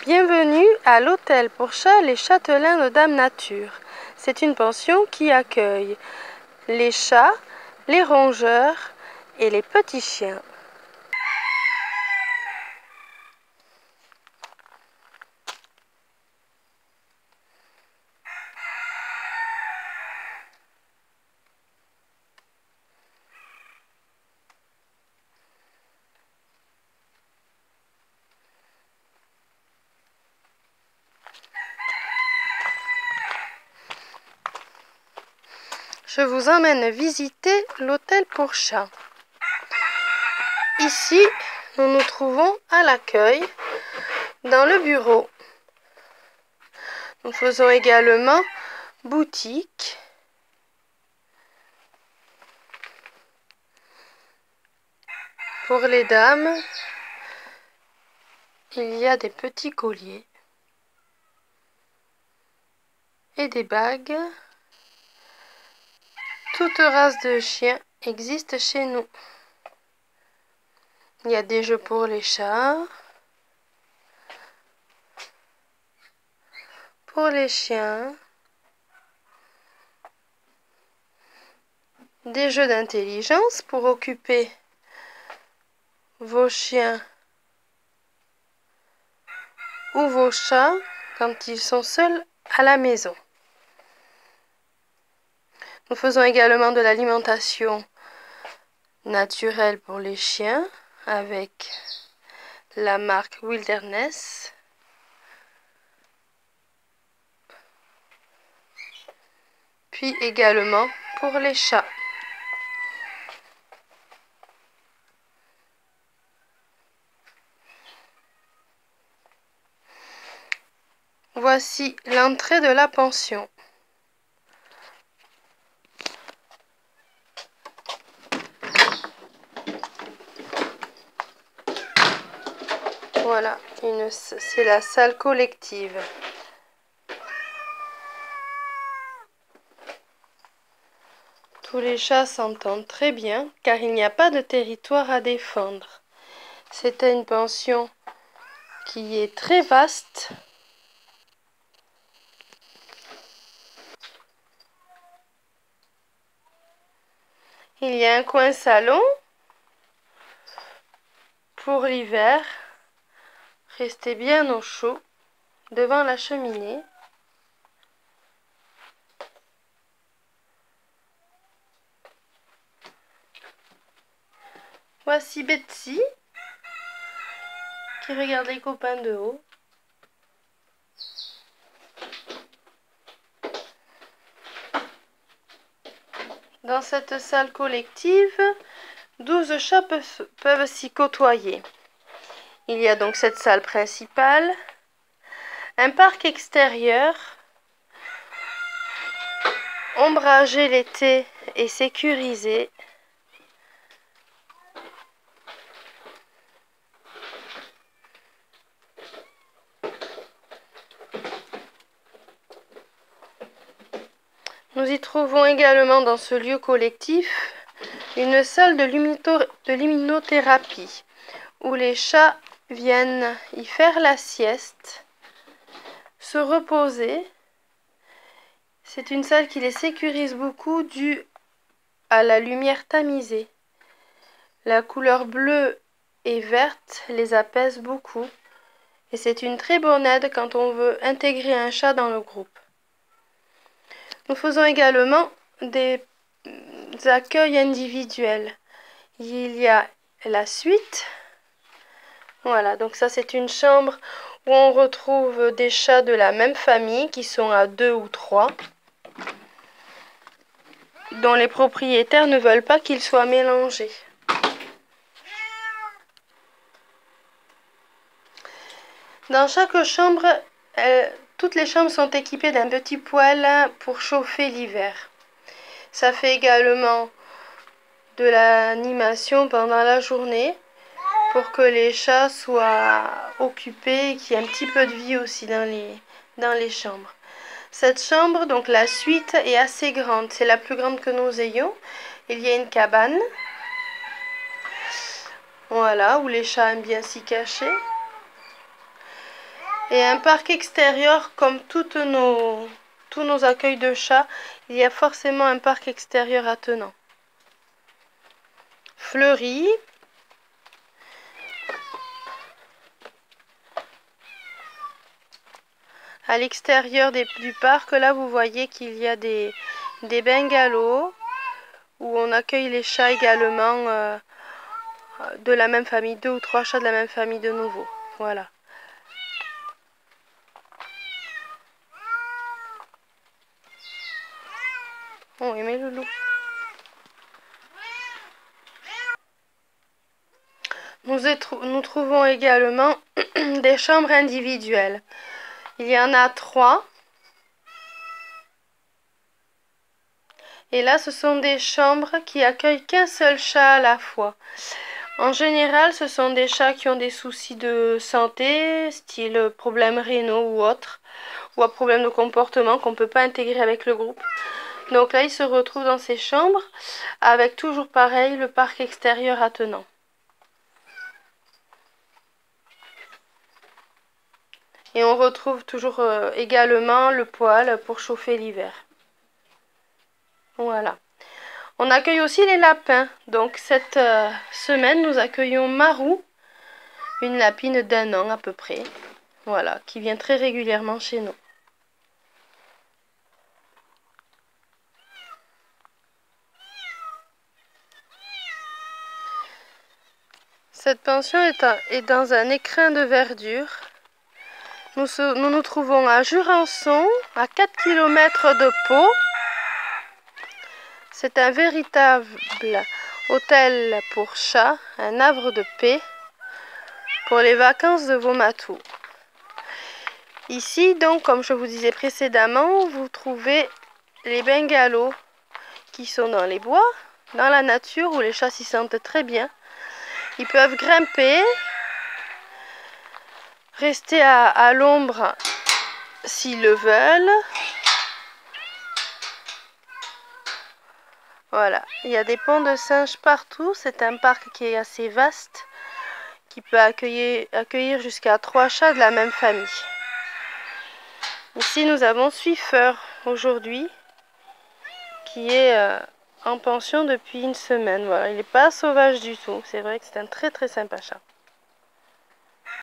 Bienvenue à l'hôtel pour chats Les Châtelains de Dame Nature. C'est une pension qui accueille les chats, les rongeurs et les petits chiens. Je vous emmène visiter l'hôtel pour chats. Ici, nous nous trouvons à l'accueil, dans le bureau. Nous faisons également boutique. Pour les dames, il y a des petits colliers et des bagues. Toute race de chiens existe chez nous. Il y a des jeux pour les chats, pour les chiens, des jeux d'intelligence pour occuper vos chiens ou vos chats quand ils sont seuls à la maison. Nous faisons également de l'alimentation naturelle pour les chiens avec la marque Wilderness. Puis également pour les chats. Voici l'entrée de la pension. Voilà, c'est la salle collective. Tous les chats s'entendent très bien car il n'y a pas de territoire à défendre. C'est une pension qui est très vaste. Il y a un coin salon pour l'hiver. Restez bien au chaud devant la cheminée. Voici Betsy qui regarde les copains de haut. Dans cette salle collective, 12 chats peuvent s'y côtoyer. Il y a donc cette salle principale, un parc extérieur, ombragé l'été et sécurisé. Nous y trouvons également dans ce lieu collectif une salle de luminothérapie où les chats viennent y faire la sieste, se reposer. C'est une salle qui les sécurise beaucoup due à la lumière tamisée. La couleur bleue et verte les apaise beaucoup et c'est une très bonne aide quand on veut intégrer un chat dans le groupe. Nous faisons également des accueils individuels. Il y a la suite. Voilà, donc ça c'est une chambre où on retrouve des chats de la même famille qui sont à 2 ou 3, dont les propriétaires ne veulent pas qu'ils soient mélangés. Dans chaque chambre, toutes les chambres sont équipées d'un petit poêle pour chauffer l'hiver. Ça fait également de l'animation pendant la journée pour que les chats soient occupés et qu'il y ait un petit peu de vie aussi dans les chambres. Cette chambre, donc la suite, est assez grande. C'est la plus grande que nous ayons. Il y a une cabane. Voilà, où les chats aiment bien s'y cacher. Et un parc extérieur, comme tous nos accueils de chats, il y a forcément un parc extérieur attenant. Fleuri. À l'extérieur du parc, là, vous voyez qu'il y a des bungalows où on accueille les chats également de la même famille, 2 ou 3 chats de la même famille de nouveau. Voilà. Oh, aimez le loup. Nous trouvons également des chambres individuelles. Il y en a 3. Et là, ce sont des chambres qui accueillent qu'un seul chat à la fois. En général, ce sont des chats qui ont des soucis de santé, style problèmes rénaux ou autres, ou un problème de comportement qu'on ne peut pas intégrer avec le groupe. Donc là, ils se retrouvent dans ces chambres, avec toujours pareil, le parc extérieur attenant. Et on retrouve toujours également le poêle pour chauffer l'hiver. Voilà. On accueille aussi les lapins. Donc cette semaine, nous accueillons Marou, une lapine d'1 an à peu près. Voilà, qui vient très régulièrement chez nous. Cette pension est dans un écrin de verdure. Nous nous trouvons à Jurançon, à 4 km de Pau. C'est un véritable hôtel pour chats, un havre de paix pour les vacances de vos matous. Ici, donc, comme je vous disais précédemment, vous trouvez les bungalows qui sont dans les bois, dans la nature, où les chats s'y sentent très bien. Ils peuvent grimper, rester à l'ombre s'ils le veulent. Voilà, il y a des ponts de singes partout. C'est un parc qui est assez vaste, qui peut accueillir jusqu'à 3 chats de la même famille. Ici, nous avons Swiffer aujourd'hui, qui est en pension depuis une semaine. Voilà, il n'est pas sauvage du tout. C'est vrai que c'est un très très sympa chat.